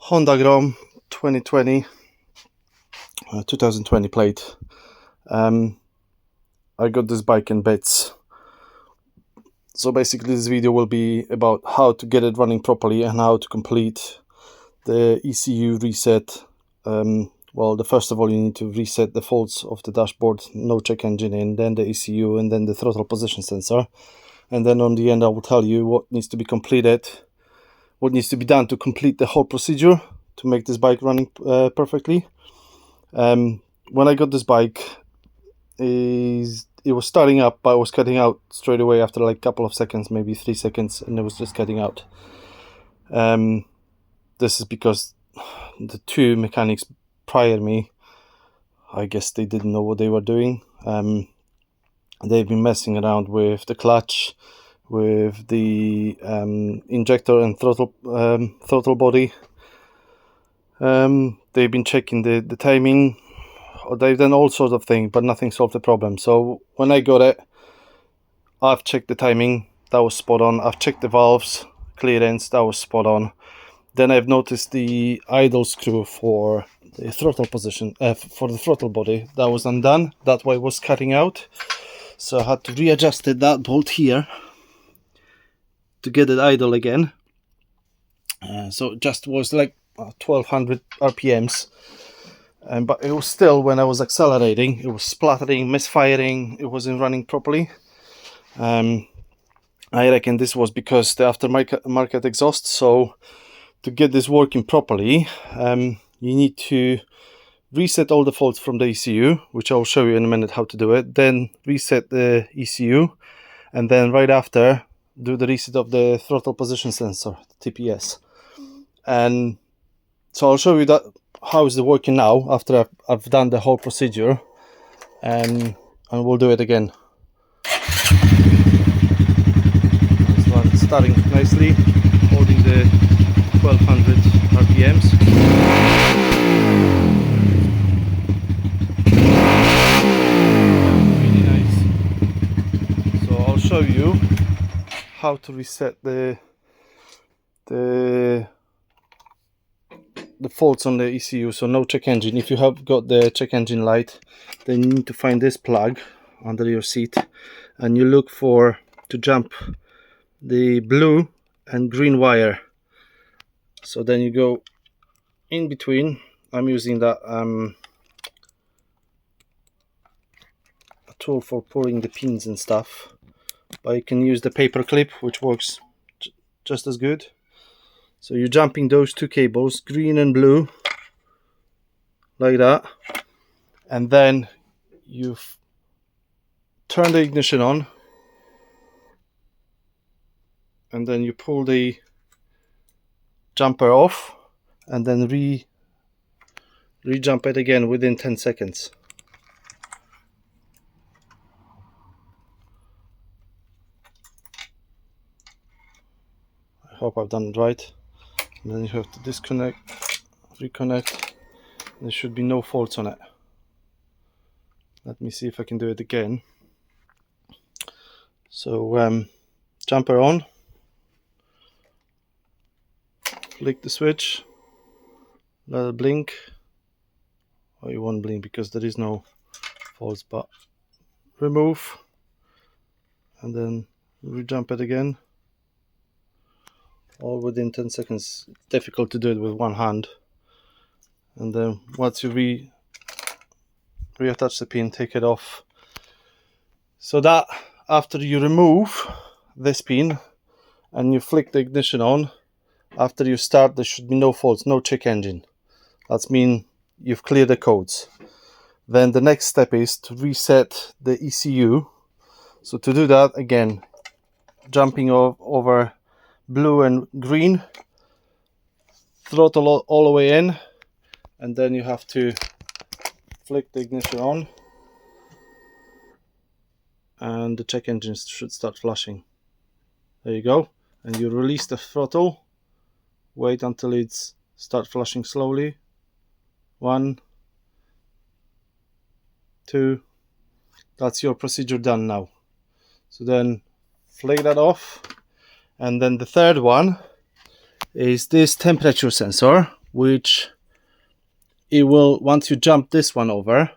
Honda Grom 2020 plate. I got this bike in bits. So basically this video will be about how to get it running properly and how to complete the ECU reset. Well, first of all you need to reset the faults of the dashboard, no check engine in, then the ECU, and then the throttle position sensor. And then on the end I will tell you what needs to be completed, what needs to be done to complete the whole procedure to make this bike running perfectly. When I got this bike, it was starting up, but I was cutting out straight away after like a couple of seconds, maybe 3 seconds, and it was just cutting out. This is because the two mechanics prior me, I guess they didn't know what they were doing. They've been messing around with the clutch, with the injector and throttle body. They've been checking the timing. They've done all sorts of things, but nothing solved the problem. So when I got it, I've checked the timing, that was spot on. I've checked the valves clearance, that was spot on. Then I've noticed the idle screw for the throttle position, for the throttle body, that was undone. That way it was cutting out. So I had to readjust that bolt here to get it idle again. So it just was like 1200 RPMs. But it was still, when I was accelerating, it was splattering, misfiring, it wasn't running properly. I reckon this was because the aftermarket exhaust. So to get this working properly, you need to reset all the faults from the ECU, which I'll show you in a minute how to do it. Then reset the ECU, and then right after do the reset of the throttle position sensor, TPS. And so I'll show you that how is it working now after I've done the whole procedure, and we'll do it again. This one's starting nicely, holding the 1200 RPMs. Really nice. So I'll show you how to reset the faults on the ECU. So no check engine. If you have got the check engine light, then you need to find this plug under your seat, and you look to jump the blue and green wire. So then you go in between. I'm using that a tool for pulling the pins and stuff, but you can use the paper clip, which works just as good. So you're jumping those two cables, green and blue, like that, and then you turn the ignition on, and then you pull the jumper off, and then re-jump it again within 10 seconds. I hope I've done it right. And then you have to disconnect, reconnect. There should be no faults on it. Let me see if I can do it again. So jumper on, flick the switch, let it blink. Oh, it won't blink because there is no faults, but remove, and then re-jump it again. All within 10 seconds. It's difficult to do it with one hand. And then once you reattach the pin, take it off. So that after you remove this pin and you flick the ignition on, after you start, there should be no faults, no check engine. That means you've cleared the codes. Then the next step is to reset the ECU. So to do that, again, jumping over blue and green, throttle all the way in, and then you have to flick the ignition on, and the check engines should start flashing. There you go. And you release the throttle, wait until it's start flashing slowly. 1, 2, that's your procedure done now. So then flick that off. And then the third one is this temperature sensor, which it will, once you jump this one over,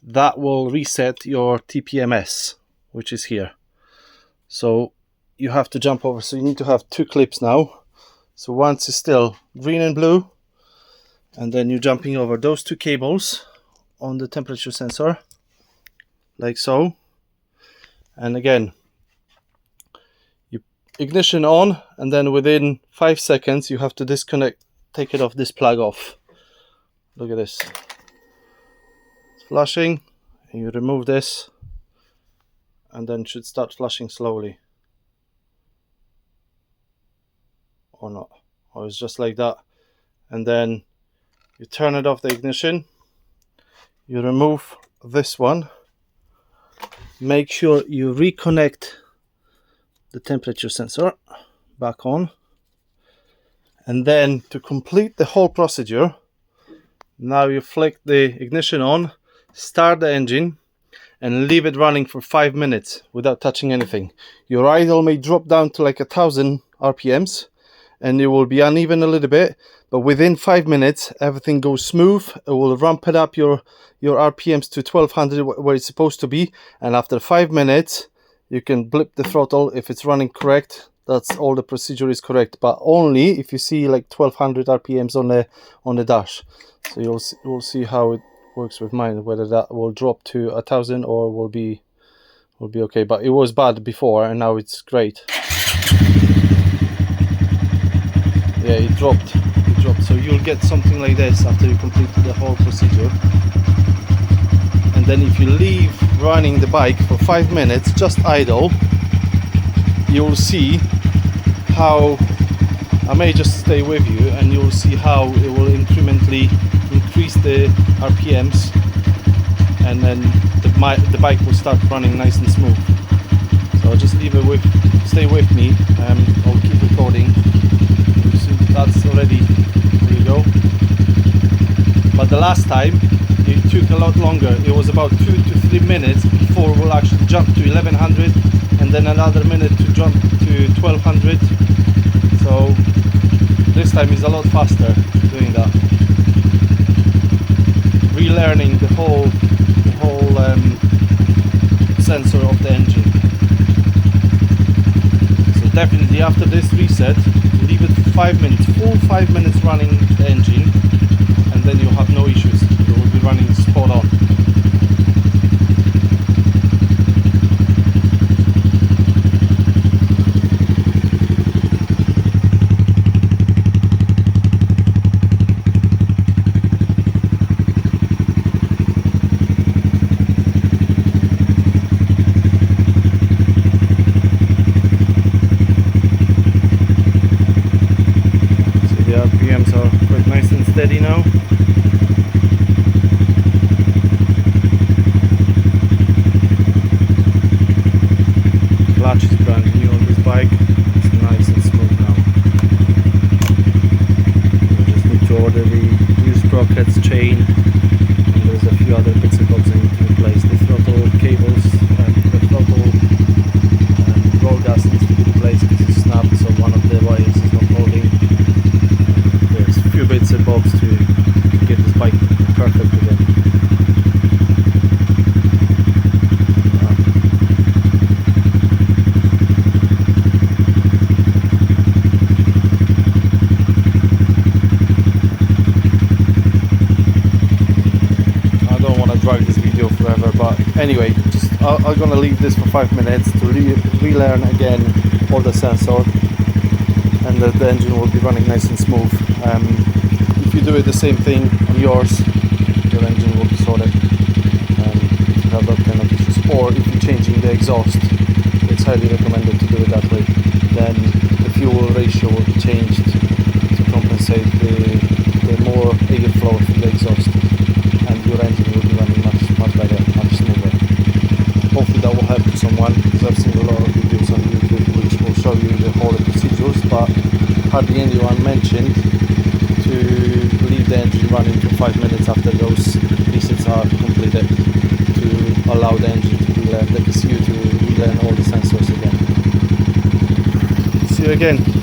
that will reset your TPMS, which is here. So you have to jump over, so you need to have 2 clips now. So once it's still green and blue, and then you're jumping over those 2 cables on the temperature sensor, like so. And again, you ignition on, and then within 5 seconds you have to disconnect, take it off, this plug off. Look at this, it's flashing, and you remove this, and then it should start flashing slowly. Or not, or it's just like that. And then you turn it off, the ignition, you remove this one, make sure you reconnect the temperature sensor back on, and then to complete the whole procedure, now you flick the ignition on, start the engine, and leave it running for 5 minutes without touching anything. Your idle may drop down to like 1000 RPMs, and it will be uneven a little bit, but within 5 minutes everything goes smooth. It will ramp it up your RPMs to 1200 where it's supposed to be, and after 5 minutes you can blip the throttle if it's running correct. That's all, the procedure is correct, but only if you see like 1200 RPMs on the dash. So you'll see how it works with mine, whether that will drop to 1000 or will be okay. But it was bad before and now it's great. Yeah, it dropped. So you'll get something like this after you complete the whole procedure. And then if you leave running the bike for 5 minutes, just idle, you'll see how, I may just stay with you, and you'll see how it will incrementally increase the RPMs, and then the bike will start running nice and smooth. So I'll just stay with me, I'll keep recording. So that's already, there you go. But the last time it took a lot longer. It was about 2 to 3 minutes before we'll actually jump to 1100, and then another minute to jump to 1200. So this time is a lot faster doing that. Relearning the whole sensor of the engine. So definitely after this reset, leave it for 5 minutes, full 5 minutes running the engine, and then you'll have no issues. It will be running spot on. RPMs are quite nice and steady now. Clutch is brand new on this bike. It's nice and smooth now. You just need to order the new sprockets, chain, and there's a few other bits and bobs I need to replace. The throttle cables and the throttle roll gas needs to be replaced because it's snapped, so one of the wires is not holding. Few bits and bobs to get this bike perfect again. I don't want to drag this video forever, but anyway, I'm gonna leave this for 5 minutes to relearn again all the sensor, and the engine will be running nice and smooth. If you do it the same thing on yours, your engine will be sorted. If you have that kind of issues, or if you're changing the exhaust, it's highly recommended to do it that way. Then the fuel ratio will be changed to compensate the more airflow from the exhaust, and your engine will be running much better, much smoother. Hopefully that will help someone, because I've seen a lot of videos on YouTube which will show you the whole procedures, but hardly anyone mentioned to leave the engine running for 5 minutes after those resets are completed, to allow the engine to relearn, the ECU to relearn all the sensors again. See you again.